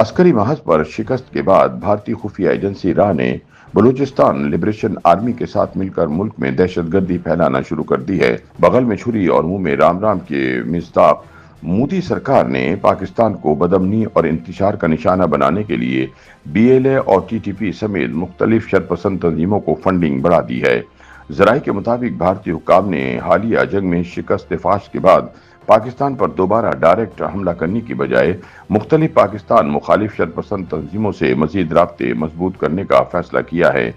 عسکری محاذ پر شکست کے بعد بھارتی خفیہ ایجنسی راہ نے بلوچستان لبریشن آرمی کے ساتھ مل کر ملک میں دہشت گردی پھیلانا شروع کر دی ہے۔ بغل میں چھری اور منہ میں رام رام کے مصداق مودی سرکار نے پاکستان کو بدامنی اور انتشار کا نشانہ بنانے کے لیے BLA اور TTP سمیت مختلف شرپسند تنظیموں کو فنڈنگ بڑھا دی ہے۔ ذرائع کے مطابق بھارتی حکام نے حالیہ جنگ میں شکست فاش کے بعد پاکستان پر دوبارہ ڈائریکٹ حملہ کرنے کی بجائے مختلف پاکستان مخالف شرپسند تنظیموں سے مزید رابطے مضبوط کرنے کا فیصلہ کیا ہے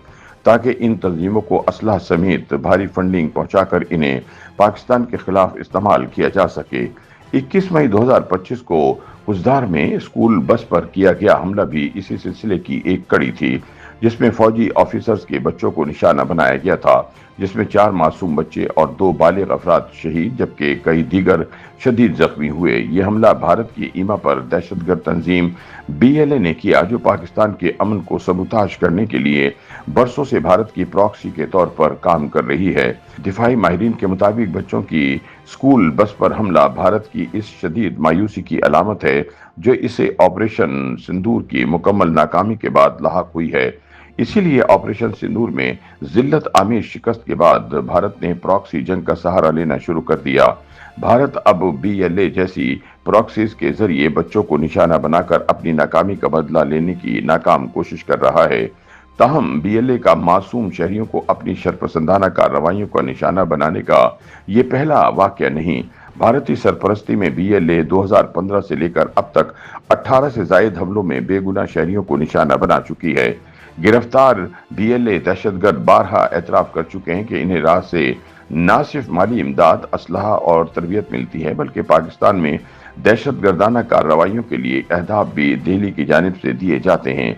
تاکہ ان تنظیموں کو اسلحہ سمیت بھاری فنڈنگ پہنچا کر انہیں پاکستان کے خلاف استعمال کیا جا سکے۔ 21 مئی 2025 کو کچدار میں اسکول بس پر کیا گیا حملہ بھی اسی سلسلے کی ایک کڑی تھی، جس میں فوجی آفیسرز کے بچوں کو نشانہ بنایا گیا تھا، جس میں 4 معصوم بچے اور 2 بالغ افراد شہید جبکہ کئی دیگر شدید زخمی ہوئے۔ یہ حملہ بھارت کی ایما پر دہشت گرد تنظیم BLA نے کیا، جو پاکستان کے امن کو سبوتاژ کرنے کے لیے برسوں سے بھارت کی پراکسی کے طور پر کام کر رہی ہے۔ دفاعی ماہرین کے مطابق بچوں کی اسکول بس پر حملہ بھارت کی اس شدید مایوسی کی علامت ہے جو اسے آپریشن سندور کی مکمل ناکامی کے بعد لاحق ہوئی ہے۔ اسی لیے آپریشن سندور میں ذلت آمیز شکست کے بعد بھارت نے پراکسی جنگ کا سہارا لینا شروع کر دیا۔ بھارت اب BLA جیسی پراکسیز کے ذریعے بچوں کو نشانہ بنا کر اپنی ناکامی کا بدلہ لینے کی ناکام کوشش کر رہا ہے۔ تاہم BLA کا معصوم شہریوں کو اپنی شرپسندانہ کارروائیوں کا نشانہ بنانے کا یہ پہلا واقعہ نہیں۔ بھارتی سرپرستی میں BLA 2015 سے لے کر اب تک 18 سے زائد حملوں میں بے گناہ شہریوں کو نشانہ بنا چکی ہے۔ گرفتار BLA دہشت گرد بارہا اعتراف کر چکے ہیں کہ انہیں راہ سے نہ صرف مالی امداد، اسلحہ اور تربیت ملتی ہے بلکہ پاکستان میں دہشت گردانہ کارروائیوں کے لیے اہداف بھی دہلی کی جانب سے دیے جاتے ہیں۔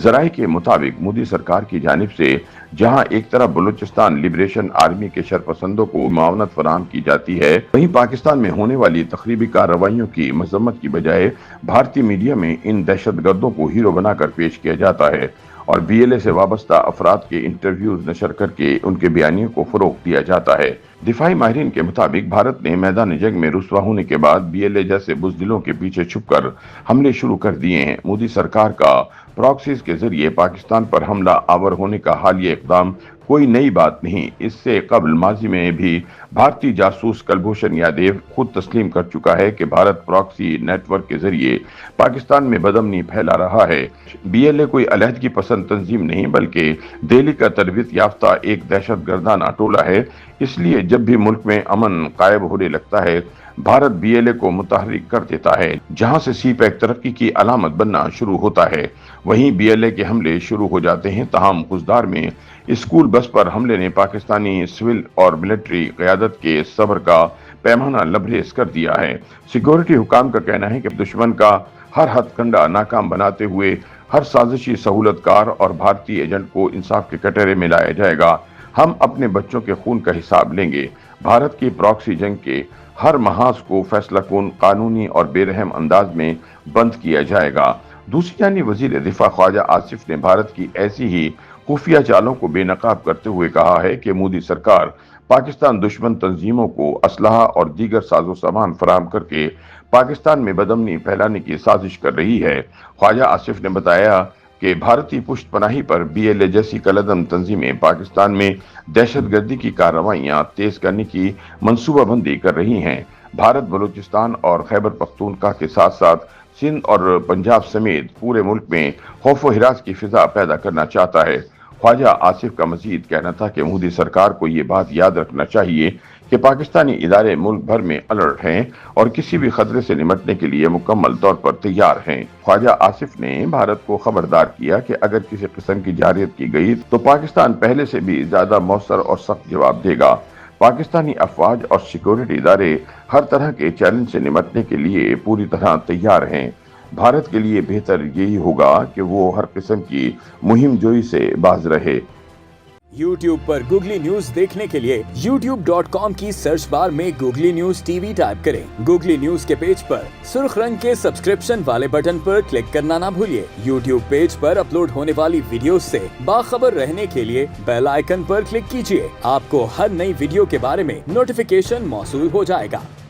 ذرائع کے مطابق مودی سرکار کی جانب سے جہاں ایک طرف بلوچستان لبریشن آرمی کے شرپسندوں کو معاونت فراہم کی جاتی ہے، وہیں پاکستان میں ہونے والی تخریبی کارروائیوں کی مذمت کی بجائے بھارتی میڈیا میں ان دہشت گردوں کو ہیرو بنا کر پیش کیا جاتا ہے اور BLA سے وابستہ افراد کے انٹرویوز نشر کر کے ان کے بیانیوں کو فروغ دیا جاتا ہے۔ دفاعی ماہرین کے مطابق بھارت نے میدان جنگ میں رسوا ہونے کے بعد BLA جیسے بزدلوں کے پیچھے چھپ کر حملے شروع کر دیے ہیں۔ مودی سرکار کا پراکسیز کے ذریعے پاکستان پر حملہ آور ہونے کا حالیہ اقدام کوئی نئی بات نہیں۔ اس سے قبل ماضی میں بھی بھارتی جاسوس کلبھوشن یادیو خود تسلیم کر چکا ہے کہ بھارت پراکسی نیٹ ورک کے ذریعے پاکستان میں بدامنی پھیلا رہا ہے۔ BLA کوئی علیحدگی پسند تنظیم نہیں بلکہ دہلی کا تربیت یافتہ ایک دہشت گردانہ ٹولہ ہے۔ اس لیے جب بھی ملک میں امن قائم ہونے لگتا ہے، بھارت BLA کو متحرک کر دیتا ہے، جہاں سے سی پیک ترقی کی علامت بننا شروع ہوتا ہے، وہیں BLA کے حملے شروع ہو جاتے ہیں۔ تاہم کچدار میں اسکول بس پر حملے نے پاکستانی سول اور ملٹری قیادت کے صبر کا پیمانہ لبریز کر دیا ہے۔ سیکورٹی حکام کا کہنا ہے کہ دشمن کا ہر ہتھ کنڈا ناکام بناتے ہوئے ہر سازشی سہولت کار اور بھارتی ایجنٹ کو انصاف کے کٹہرے میں لایا جائے گا۔ ہم اپنے بچوں کے خون کا حساب لیں گے۔ بھارت کی پراکسی جنگ کے ہر محاذ کو فیصلہ کن، قانونی اور بے رحم انداز میں بند کیا جائے گا۔ دوسری جانب وزیر دفاع خواجہ آصف نے بھارت کی ایسی ہی خفیہ چالوں کو بے نقاب کرتے ہوئے کہا ہے کہ مودی سرکار پاکستان دشمن تنظیموں کو اسلحہ اور دیگر ساز و سامان فراہم کر کے پاکستان میں بدامنی پھیلانے کی سازش کر رہی ہے۔ خواجہ آصف نے بتایا کہ بھارتی پشت پناہی پر BLA جیسی کالعدم تنظیمیں پاکستان میں دہشت گردی کی کارروائیاں تیز کرنے کی منصوبہ بندی کر رہی ہیں۔ بھارت بلوچستان اور خیبر پختونخوا کے ساتھ ساتھ سندھ اور پنجاب سمیت پورے ملک میں خوف و ہراس کی فضا پیدا کرنا چاہتا ہے۔ خواجہ آصف کا مزید کہنا تھا کہ مودی سرکار کو یہ بات یاد رکھنا چاہیے کہ پاکستانی ادارے ملک بھر میں الرٹ ہیں اور کسی بھی خطرے سے نمٹنے کے لیے مکمل طور پر تیار ہیں۔ خواجہ آصف نے بھارت کو خبردار کیا کہ اگر کسی قسم کی جارحیت کی گئی تو پاکستان پہلے سے بھی زیادہ مؤثر اور سخت جواب دے گا۔ پاکستانی افواج اور سیکورٹی ادارے ہر طرح کے چیلنج سے نمٹنے کے لیے پوری طرح تیار ہیں۔ بھارت کے لیے بہتر یہی ہوگا کہ وہ ہر قسم کی مہم جوئی سے باز رہے۔ YouTube پر گوگلی نیوز دیکھنے کے لیے youtube.com کی سرچ بار میں گوگلی نیوز TV ٹائپ کریں۔ گوگلی نیوز کے پیج پر سرخ رنگ کے سبسکرپشن والے بٹن پر کلک کرنا نہ بھولیے۔ YouTube پیج پر اپلوڈ ہونے والی ویڈیوز سے باخبر رہنے کے لیے بیل آئیکن پر کلک کیجیے۔ آپ کو ہر نئی ویڈیو کے بارے میں نوٹیفیکیشن موصول ہو جائے گا۔